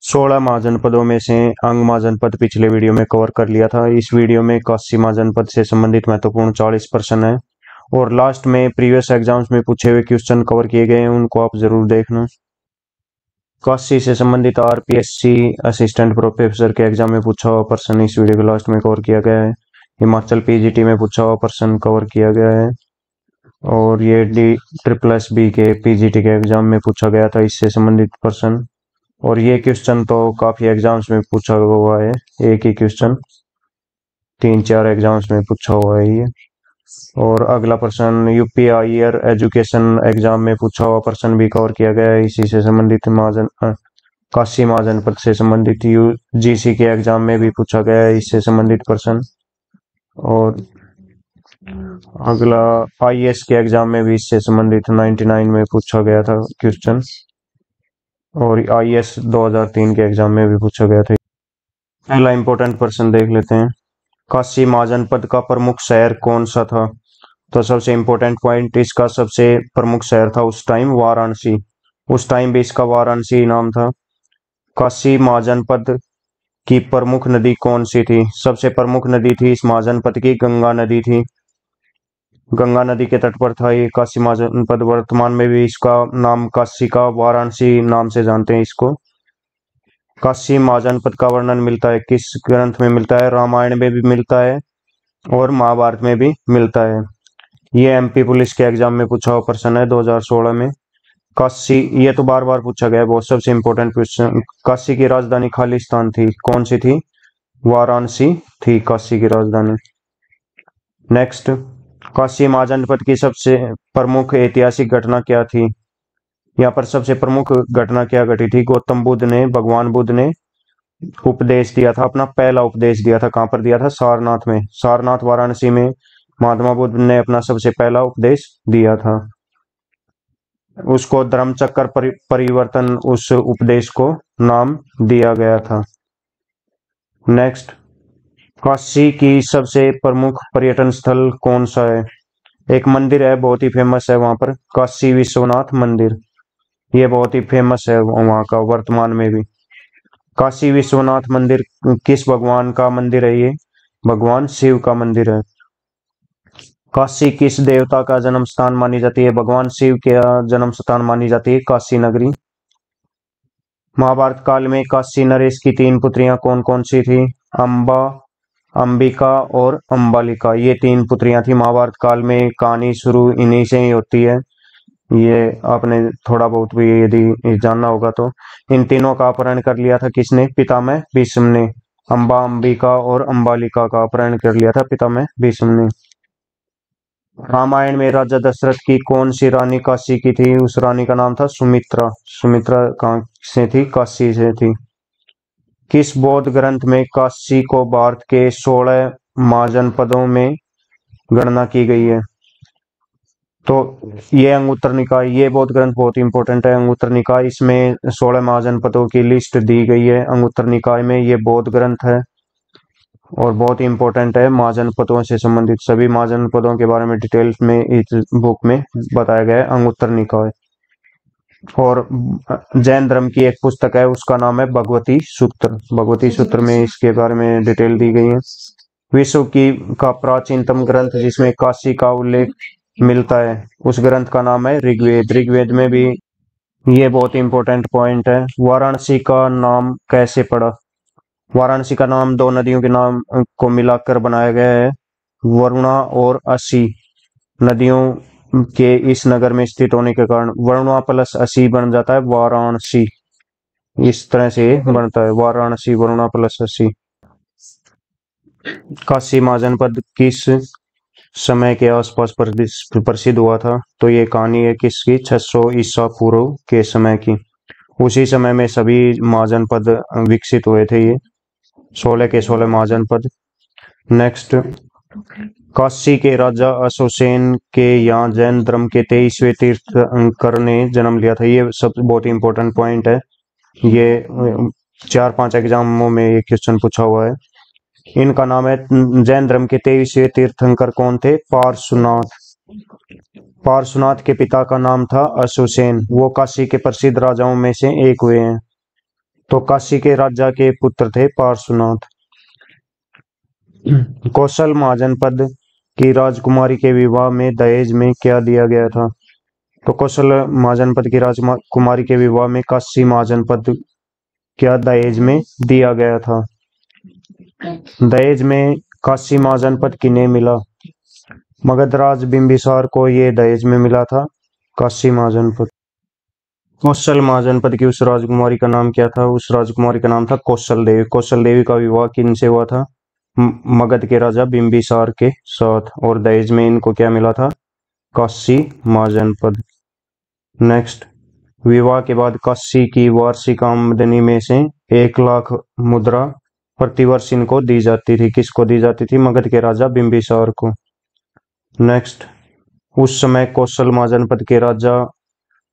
16 महाजनपदों में से अंग महाजनपद पिछले वीडियो में कवर कर लिया था। इस वीडियो में काशी महाजनपद से संबंधित महत्वपूर्ण 40 प्रश्न है और लास्ट में प्रीवियस एग्जाम्स में पूछे हुए क्वेश्चन कवर किए गए हैं, उनको आप जरूर देखना। काशी से संबंधित आरपीएससी असिस्टेंट प्रोफेसर के एग्जाम में पूछा हुआ प्रश्न इस वीडियो के लास्ट में कवर किया गया है। हिमाचल पीजीटी में पूछा हुआ प्रश्न कवर किया गया है और ये DSSS के पीजीटी के एग्जाम में पूछा गया था इससे संबंधित प्रश्न। और ये क्वेश्चन तो काफी एग्जाम्स में पूछा हुआ है, एक ही क्वेश्चन 3-4 एग्जाम्स में पूछा हुआ है ये। और अगला प्रश्न यूपी हायर एजुकेशन एग्जाम में पूछा हुआ प्रश्न भी कवर किया गया है इसी से संबंधित काशी महाजनपद से संबंधित। यूजीसी के एग्जाम में भी पूछा गया है इससे संबंधित प्रश्न। और अगला आईएएस के एग्जाम में भी इससे संबंधित 99 में पूछा गया था क्वेश्चन और आईएएस 2003 के एग्जाम में भी पूछा गया था। पहला इंपॉर्टेंट प्रश्न देख लेते हैं, काशी महाजनपद का प्रमुख शहर कौन सा था? तो सबसे इंपॉर्टेंट पॉइंट, इसका सबसे प्रमुख शहर था उस टाइम वाराणसी। उस टाइम भी इसका वाराणसी नाम था। काशी महाजनपद की प्रमुख नदी कौन सी थी? सबसे प्रमुख नदी थी इस महाजनपद की गंगा नदी थी। गंगा नदी के तट पर था ये काशी महाजनपद। वर्तमान में भी इसका नाम काशी का वाराणसी नाम से जानते हैं इसको। काशी महाजनपद का वर्णन मिलता है किस ग्रंथ में मिलता है? रामायण में भी मिलता है और महाभारत में भी मिलता है। ये एमपी पुलिस के एग्जाम में पूछा हुआ प्रश्न है 2016 में। काशी, ये तो बार बार पूछा गया है, बहुत सबसे इंपॉर्टेंट क्वेश्चन। काशी की राजधानी खालिस्तान थी, कौन सी थी? वाराणसी थी काशी की राजधानी। नेक्स्ट, काशी महाजनपद की सबसे प्रमुख ऐतिहासिक घटना क्या थी? यहाँ पर सबसे प्रमुख घटना क्या घटी थी? भगवान बुद्ध ने उपदेश दिया था, अपना पहला उपदेश दिया था। कहाँ पर दिया था? सारनाथ में। सारनाथ वाराणसी में महात्मा बुद्ध ने अपना सबसे पहला उपदेश दिया था। उसको धर्मचक्र परिवर्तन, उस उपदेश को नाम दिया गया था। नेक्स्ट, काशी की सबसे प्रमुख पर्यटन स्थल कौन सा है? एक मंदिर है, बहुत ही फेमस है वहां पर, काशी विश्वनाथ मंदिर। ये बहुत ही फेमस है वहां का, वर्तमान में भी। काशी विश्वनाथ मंदिर किस भगवान का मंदिर है? ये भगवान शिव का मंदिर है। काशी किस देवता का जन्म स्थान मानी जाती है? भगवान शिव के जन्म स्थान मानी जाती है काशी नगरी। महाभारत काल में काशी नरेश की 3 पुत्रियां कौन कौन सी थी? अंबा, अंबिका और अंबालिका, ये 3 पुत्रियां थी। महाभारत काल में कहानी शुरू इन्हीं से ही होती है। ये आपने थोड़ा बहुत भी यदि जानना होगा तो। इन तीनों का अपहरण कर लिया था किसने? पितामह भीष्म ने। अंबा, अंबिका और अंबालिका का अपहरण कर लिया था पितामह भीष्म ने। रामायण में राजा दशरथ की कौन सी रानी काशी की थी? उस रानी का नाम था सुमित्रा। सुमित्रा कहाँ से थी? काशी से थी। किस बौद्ध ग्रंथ में काशी को भारत के 16 महाजनपदों में गणना की गई है? तो ये अंगुत्तर निकाय, ये बौद्ध ग्रंथ बहुत इंपॉर्टेंट है। अंगुत्तर निकाय, इसमें 16 महाजनपदों की लिस्ट दी गई है अंगुत्तर निकाय में। ये बौद्ध ग्रंथ है और बहुत ही इंपॉर्टेंट है। महाजनपदों से संबंधित सभी महाजनपदों के बारे में डिटेल्स में इस बुक में बताया गया है, अंगुत्तर निकाय। और जैन धर्म की एक पुस्तक है, उसका नाम है भगवती सूत्र। भगवती सूत्र में इसके बारे में डिटेल दी गई है। विश्व की का प्राचीनतम ग्रंथ जिसमें काशी का उल्लेख मिलता है, उस ग्रंथ का नाम है ऋग्वेद। ऋग्वेद में भी, ये बहुत इंपॉर्टेंट पॉइंट है, वाराणसी का नाम कैसे पड़ा? वाराणसी का नाम 2 नदियों के नाम को मिलाकर बनाया गया है। वरुणा और असी नदियों के इस नगर में स्थित होने के कारण वरुणा प्लस असी बन जाता है वाराणसी। इस तरह से बनता है वाराणसी, वरुणा प्लस असी। काशी महाजनपद किस समय के आसपास प्रसिद्ध हुआ था? तो ये कहानी है किसकी? 600 ईसा पूर्व के समय की। उसी समय में सभी महाजनपद विकसित हुए थे, ये 16 के 16 महाजनपद। नेक्स्ट, काशी के राजा अशोकसेन के यहाँ जैन धर्म के 23वें तीर्थंकर ने जन्म लिया था। ये सब बहुत ही इंपॉर्टेंट पॉइंट है, ये 4-5 एग्जामों में ये क्वेश्चन पूछा हुआ है। इनका नाम है, जैन धर्म के 23वें तीर्थंकर कौन थे? पार्श्वनाथ। पार्श्वनाथ के पिता का नाम था अशोकसेन। वो काशी के प्रसिद्ध राजाओं में से एक हुए हैं। तो काशी के राजा के पुत्र थे पार्श्वनाथ। कौशल महाजनपद की राजकुमारी के विवाह में दहेज में क्या दिया गया था? तो कौशल महाजनपद की राजकुमारी के विवाह में काशी महाजनपद क्या दहेज में दिया गया था? दहेज में काशी महाजनपद किन्हें मिला? मगधराज बिंबिसार को ये दहेज में मिला था, काशी महाजनपद। कौशल महाजनपद की उस राजकुमारी का नाम क्या था? उस राजकुमारी का नाम था कौशल देवी। कौशल देवी का विवाह किनसे हुआ था? मगध के राजा बिंबिसार के साथ। और दहेज में इनको क्या मिला था? काशी महाजनपद। नेक्स्ट, विवाह के बाद काशी की वार्षिक आमदनी में से 1 लाख मुद्रा प्रतिवर्ष इनको दी जाती थी। किसको दी जाती थी? मगध के राजा बिंबिसार को। नेक्स्ट, उस समय कौशल महाजनपद के राजा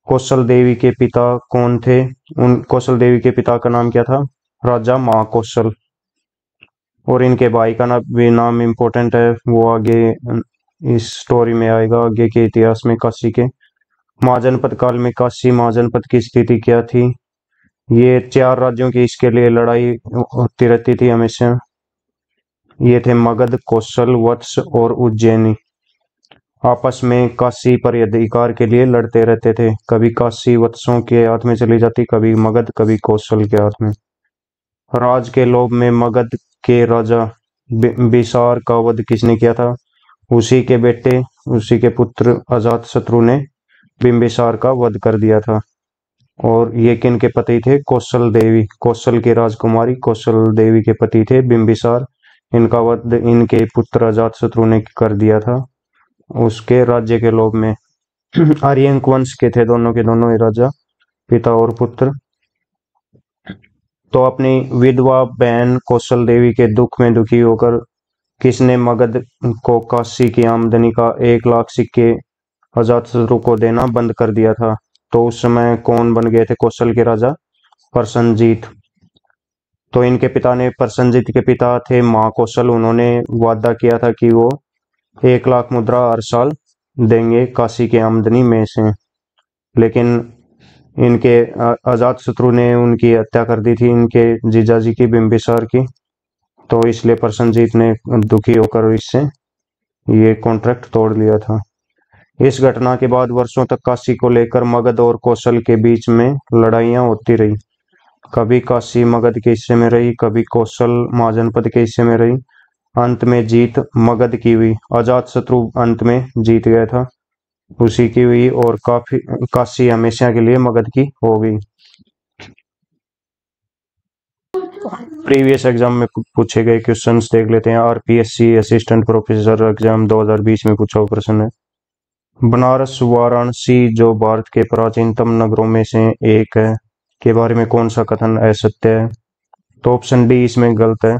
कौशल देवी के पिता कौन थे? उन कौशल देवी के पिता का नाम क्या था? राजा महाकौशल। और इनके भाई का भी नाम इम्पोर्टेंट है, वो आगे इस स्टोरी में आएगा, आगे के इतिहास में। काशी के महाजनपद काल में काशी महाजनपद की स्थिति क्या थी? ये 4 राज्यों की इसके लिए लड़ाई होती रहती थी हमेशा। ये थे मगध, कौशल, वत्स और उज्जैनी। आपस में काशी पर अधिकार के लिए लड़ते रहते थे। कभी काशी वत्सों के हाथ में चली जाती, कभी मगध, कभी कौशल के हाथ में। राज के लोभ में मगध के राजा बिसार का वध किसने किया था? उसी के बेटे, उसी के पुत्र अजातशत्रु ने बिंबिसार का वध कर दिया था। और ये किन के पति थे? कौशल देवी, कौशल की राजकुमारी कौशल देवी के पति थे बिंबिसार। इनका वध इनके पुत्र अजातशत्रु ने कर दिया था उसके राज्य के लोभ में। आर्यंक वंश के थे दोनों के दोनों ही राजा, पिता और पुत्र। तो अपनी विधवा बहन कौशल देवी के दुख में दुखी होकर किसने मगध को काशी की आमदनी का 1 लाख सिक्के अजातशत्रु को देना बंद कर दिया था? तो उस समय कौन बन गए थे कौशल के राजा? प्रसन्नजीत। तो इनके पिता ने, प्रसन्नजीत के पिता थे महाकौशल, उन्होंने वादा किया था कि वो 1 लाख मुद्रा हर साल देंगे काशी की आमदनी में से। लेकिन इनके अजातशत्रु ने उनकी हत्या कर दी थी, इनके जीजाजी की, बिंबिसार की। तो इसलिए प्रसन्नजीत ने दुखी होकर इससे ये कॉन्ट्रैक्ट तोड़ लिया था। इस घटना के बाद वर्षों तक काशी को लेकर मगध और कौशल के बीच में लड़ाइयां होती रही। कभी काशी मगध के हिस्से में रही, कभी कौशल महाजनपद के हिस्से में रही। अंत में जीत मगध की हुई। अजातशत्रु अंत में जीत गया था, उसी की हुई। और काशी हमेशा के लिए मगध की हो गई। प्रीवियस एग्जाम में पूछे गए क्वेश्चंस देख लेते हैं। आरपीएससी असिस्टेंट प्रोफेसर एग्जाम 2020 में पूछा हुआ प्रश्न है। बनारस वाराणसी जो भारत के प्राचीनतम नगरों में से एक है के बारे में कौन सा कथन असत्य है? तो ऑप्शन डी इसमें गलत है।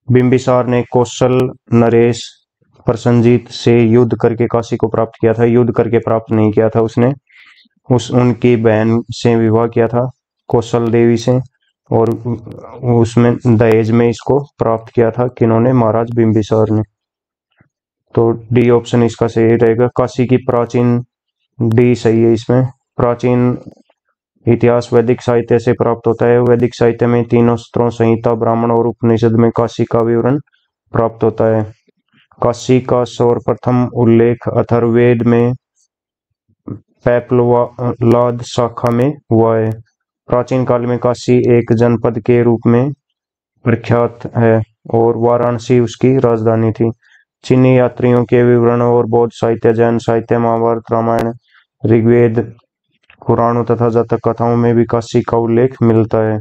बिंबिसार ने कौशल, नरेश, प्रसन्नजीत से युद्ध करके काशी को प्राप्त किया था। युद्ध करके प्राप्त नहीं किया था उसने, उनकी बहन से विवाह किया था, कौशल देवी से। और उसमें दहेज में इसको प्राप्त किया था किन्होंने? महाराज बिंबिसार ने। तो डी ऑप्शन इसका सही रहेगा। काशी की प्राचीन, डी सही है इसमें। प्राचीन इतिहास वैदिक साहित्य से प्राप्त होता है। वैदिक साहित्य में तीनों स्त्रों, संहिता, ब्राह्मण और उपनिषद में काशी का विवरण प्राप्त होता है। काशी का सर्वप्रथम उल्लेख अथर्ववेद में पैपलवाद शाखा में हुआ है। प्राचीन काल में काशी एक जनपद के रूप में प्रख्यात है और वाराणसी उसकी राजधानी थी। चीनी यात्रियों के विवरण और बौद्ध साहित्य, जैन साहित्य, महाभारत, रामायण, ऋग्वेद, पुराणों तथा जातक कथाओं में भी काशी का उल्लेख मिलता है।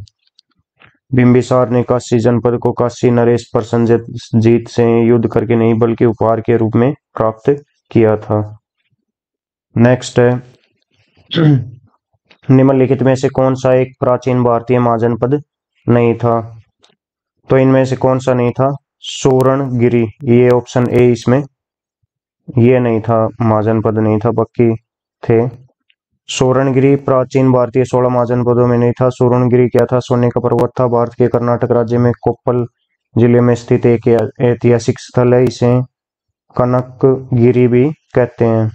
बिंबिसार ने काशी जनपद को काशी नरेश प्रसन्नजीत से युद्ध करके नहीं बल्कि उपहार के रूप में प्राप्त किया था। नेक्स्ट है, निम्नलिखित में से कौन सा एक प्राचीन भारतीय महाजनपद नहीं था? तो इनमें से कौन सा नहीं था? सोरणगिरी, ये ऑप्शन ए इसमें, ये नहीं था, महाजनपद नहीं था, बाकी थे। सोरणगिरी प्राचीन भारतीय 16 महाजनपदों में नहीं था। सोरणगिरी क्या था? सोने का पर्वत था। भारत के कर्नाटक राज्य में कोप्पल जिले में स्थित एक ऐतिहासिक स्थल है, इसे कनकगिरी भी कहते हैं।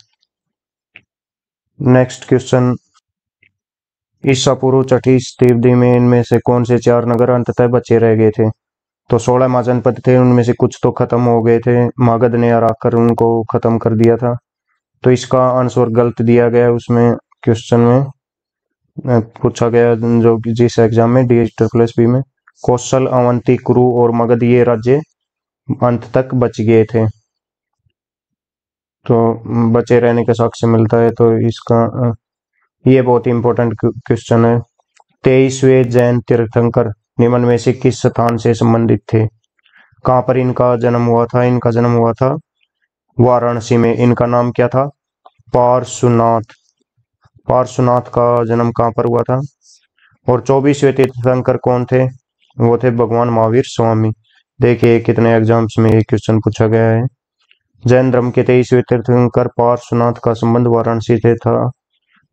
नेक्स्ट क्वेश्चन, ईसा पूर्व छठी शताब्दी में इनमें से कौन से 4 नगर अंततः बचे रह गए थे? तो 16 महाजनपद थे, उनमें से कुछ तो खत्म हो गए थे, मगध ने हरा कर उनको खत्म कर दिया था। तो इसका आंसर गलत दिया गया है उसमें, क्वेश्चन में पूछा गया जो कि जिस एग्जाम में DSSSB में। कौशल, अवंती, कुरु और मगध ये राज्य अंत तक बच गए थे। तो बचे रहने का साक्ष्य मिलता है, तो इसका ये बहुत इंपॉर्टेंट क्वेश्चन है। 23वें जैन तीर्थंकर निम्न में से किस स्थान से संबंधित थे? कहाँ पर इनका जन्म हुआ था? इनका जन्म हुआ था वाराणसी में। इनका नाम क्या था? पार्श्वनाथ। पार्श्वनाथ का जन्म कहाँ पर हुआ था? और 24वें तीर्थंकर कौन थे? वो थे भगवान महावीर स्वामी। देखिए कितने एग्जाम्स में ये क्वेश्चन पूछा गया है। जैन धर्म के 23वें तीर्थंकर पार्श्वनाथ का संबंध वाराणसी से था,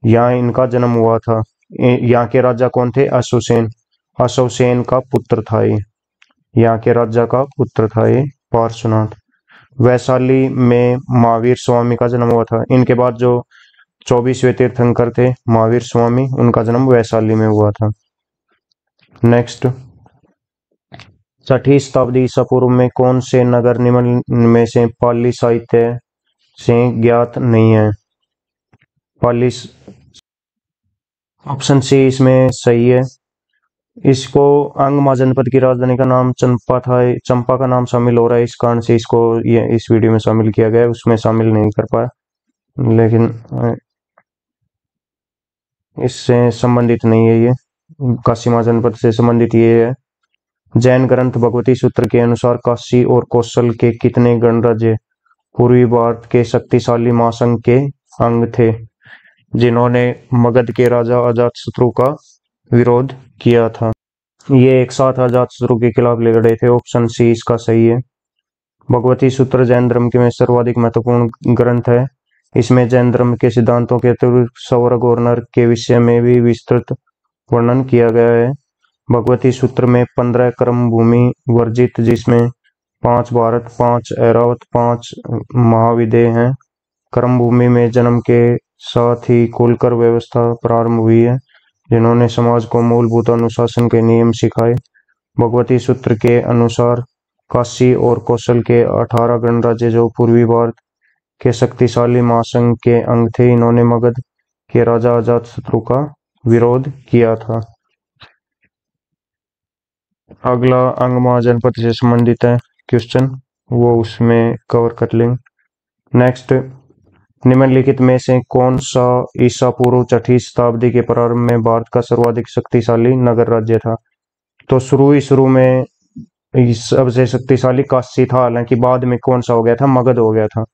यहाँ इनका जन्म हुआ था। यहाँ के राजा कौन थे? अशोकसेन। अशोकसेन का पुत्र था ये, यहाँ के राजा का पुत्र था ये पार्श्वनाथ। वैशाली में महावीर स्वामी का जन्म हुआ था। इनके बाद जो 24वें तीर्थंकर थे महावीर स्वामी, उनका जन्म वैशाली में हुआ था। नेक्स्ट, 6ठी शताब्दी ईसा पूर्व में कौन से नगर निम्न में से पाली साहित्य से ज्ञात नहीं है? पाली, ऑप्शन सी इसमें सही है। इसको अंग महाजनपद की राजधानी का नाम चंपा था, चंपा का नाम शामिल हो रहा है, इस कारण से इसको ये इस वीडियो में शामिल किया गया है, उसमें शामिल नहीं कर पाया, लेकिन इससे संबंधित नहीं है ये, काशी महाजनपद से संबंधित ये है। जैन ग्रंथ भगवती सूत्र के अनुसार काशी और कौशल के कितने गणराज्य पूर्वी भारत के शक्तिशाली महासंघ के अंग थे, जिन्होंने मगध के राजा अजातशत्रु का विरोध किया था? ये एक साथ अजातशत्रु के खिलाफ लड़े थे। ऑप्शन सी इसका सही है। भगवती सूत्र जैन धर्म के में सर्वाधिक महत्वपूर्ण ग्रंथ है। इसमें जैन धर्म के सिद्धांतों के अतिरिक्त स्वर्ग और नरक के विषय में भी विस्तृत वर्णन किया गया है। भगवती सूत्र में 15 क्रम भूमि वर्जित, जिसमें 5 भारत, 5 ऐरावत, 5 महाविदेह हैं। क्रम भूमि में जन्म के साथ ही कुलकर व्यवस्था प्रारंभ हुई है, जिन्होंने समाज को मूलभूत अनुशासन के नियम सिखाए। भगवती सूत्र के अनुसार काशी और कौशल के 18 गणराज्य जो पूर्वी भारत के शक्तिशाली महासंघ के अंग थे, इन्होंने मगध के राजा अजातशत्रु का विरोध किया था। अगला अंग महाजनपद से संबंधित है क्वेश्चन, वो उसमें कवर कर लेंगे। नेक्स्ट, निम्नलिखित में से कौन सा ईसा पूर्व 6ठी शताब्दी के प्रारंभ में भारत का सर्वाधिक शक्तिशाली नगर राज्य था? तो शुरू में सबसे शक्तिशाली काशी था, हालांकि बाद में कौन सा हो गया था? मगध हो गया था।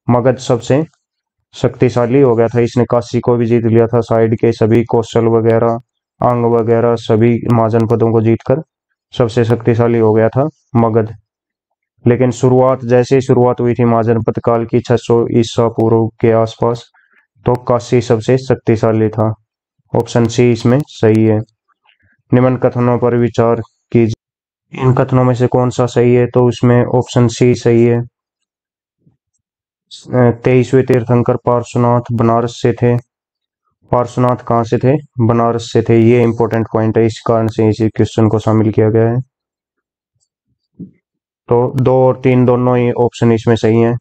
मगध सबसे शक्तिशाली हो गया था, इसने काशी को भी जीत लिया था, साइड के सभी कौशल वगैरह, अंग वगैरह सभी महाजनपदों को जीतकर सबसे शक्तिशाली हो गया था मगध। लेकिन जैसे ही शुरुआत हुई थी महाजनपद काल की 600 ईसा पूर्व के आसपास, तो काशी सबसे शक्तिशाली था। ऑप्शन सी इसमें सही है। निम्न कथनों पर विचार कीजिए, इन कथनों में से कौन सा सही है? तो उसमें ऑप्शन सी सही है। 23वें तीर्थंकर पार्श्वनाथ बनारस से थे। पार्श्वनाथ कहाँ से थे? बनारस से थे। ये इंपॉर्टेंट पॉइंट है, इस कारण से इसी क्वेश्चन को शामिल किया गया है। तो 2 और 3 दोनों ही ऑप्शन इसमें सही है।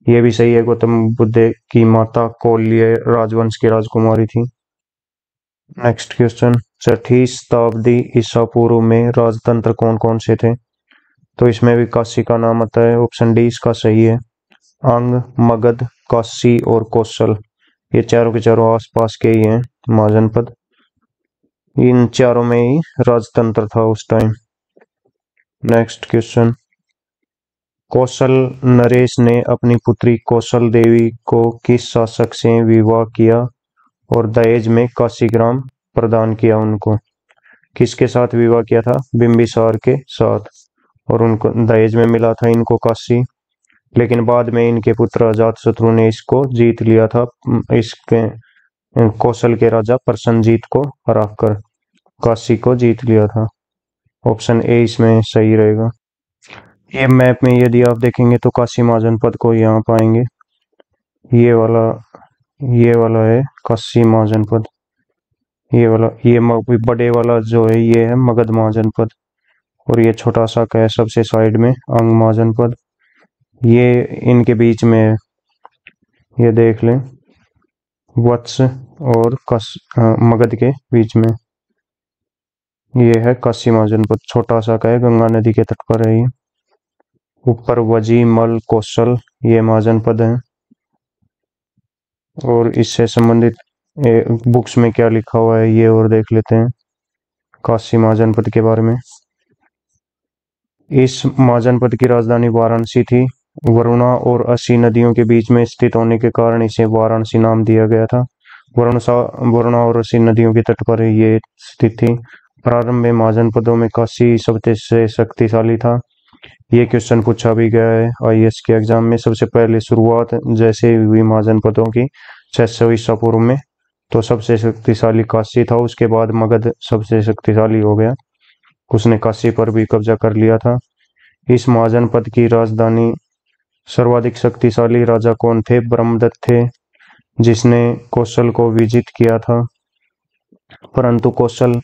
ये भी सही है, गौतम बुद्ध की माता कौल्य राजवंश की राजकुमारी थी। नेक्स्ट क्वेश्चन, 6ठी शताब्दी ईसा पूर्व में राजतंत्र कौन कौन से थे? तो इसमें भी काशी का नाम आता है। ऑप्शन डी इसका सही है। अंग, मगध, काशी और कौशल, ये चारों के चारों आसपास के ही हैं महाजनपद। इन चारों में ही राजतंत्र था उस टाइम। नेक्स्ट क्वेश्चन, कौशल नरेश ने अपनी पुत्री कौशल देवी को किस शासक से विवाह किया और दहेज में काशीग्राम प्रदान किया? उनको किसके साथ विवाह किया था? बिंबिसार के साथ, और उनको दहेज में मिला था इनको काशी। लेकिन बाद में इनके पुत्र अजातशत्रु ने इसको जीत लिया था, इसके कौशल के राजा प्रसन्नजीत को हराकर काशी को जीत लिया था। ऑप्शन ए इसमें सही रहेगा। ये मैप में यदि आप देखेंगे तो काशी महाजनपद को यहाँ पाएंगे, ये वाला है काशी महाजनपद। ये वाला, ये बड़े वाला जो है ये है मगध महाजनपद, और ये छोटा सा का है सबसे साइड में अंग महाजनपद। ये इनके बीच में है, ये देख लें, वत्स और मगध के बीच में ये है काशी महाजनपद, छोटा सा का है, गंगा नदी के तट पर है ये। ऊपर वजी, मल, कौशल ये महाजनपद है। और इससे संबंधित बुक्स में क्या लिखा हुआ है ये और देख लेते हैं काशी महाजनपद के बारे में। इस महाजनपद की राजधानी वाराणसी थी। वरुणा और असी नदियों के बीच में स्थित होने के कारण इसे वाराणसी नाम दिया गया था। वरुणा और असी नदियों के तट पर ये स्थित थी। प्रारंभ में महाजनपदों में काशी सबसे शक्तिशाली था। ये क्वेश्चन पूछा भी गया है आईएएस के एग्जाम में। सबसे पहले शुरुआत जैसे हुई महाजनपदों की 600 ईसा पूर्व में, तो सबसे शक्तिशाली काशी था। उसके बाद मगध सबसे शक्तिशाली हो गया, उसने काशी पर भी कब्जा कर लिया था। इस महाजनपद की राजधानी सर्वाधिक शक्तिशाली राजा कौन थे? ब्रह्मदत्त थे, जिसने कौशल को विजित किया था। परंतु कौशल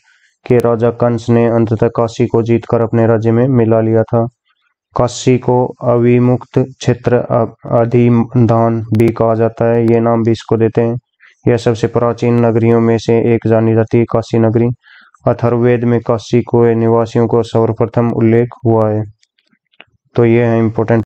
के राजा कंस ने अंततः काशी को जीतकर अपने राज्य में मिला लिया था। काशी को अविमुक्त क्षेत्र अधिधान भी कहा जाता है, ये नाम भी इसको देते हैं। यह सबसे प्राचीन नगरियों में से एक जानी जाती है, काशी नगरी। अथर्ववेद में काशी को निवासियों को सर्वप्रथम उल्लेख हुआ है। तो ये है इम्पोर्टेंट।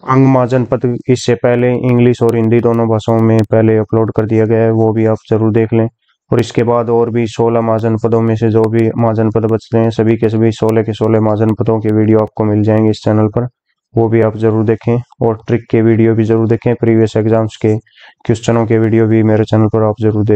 अंग महाजनपद इससे पहले इंग्लिश और हिंदी दोनों भाषाओं में पहले अपलोड कर दिया गया है, वो भी आप जरूर देख लें। और इसके बाद और भी 16 महाजनपदों में से जो भी महाजनपद बचते हैं, सभी के सभी 16 के 16 महाजनपदों के वीडियो आपको मिल जाएंगे इस चैनल पर, वो भी आप जरूर देखें। और ट्रिक के वीडियो भी जरूर देखें, प्रीवियस एग्जाम्स के क्वेश्चनों के वीडियो भी मेरे चैनल पर आप जरूर देखें।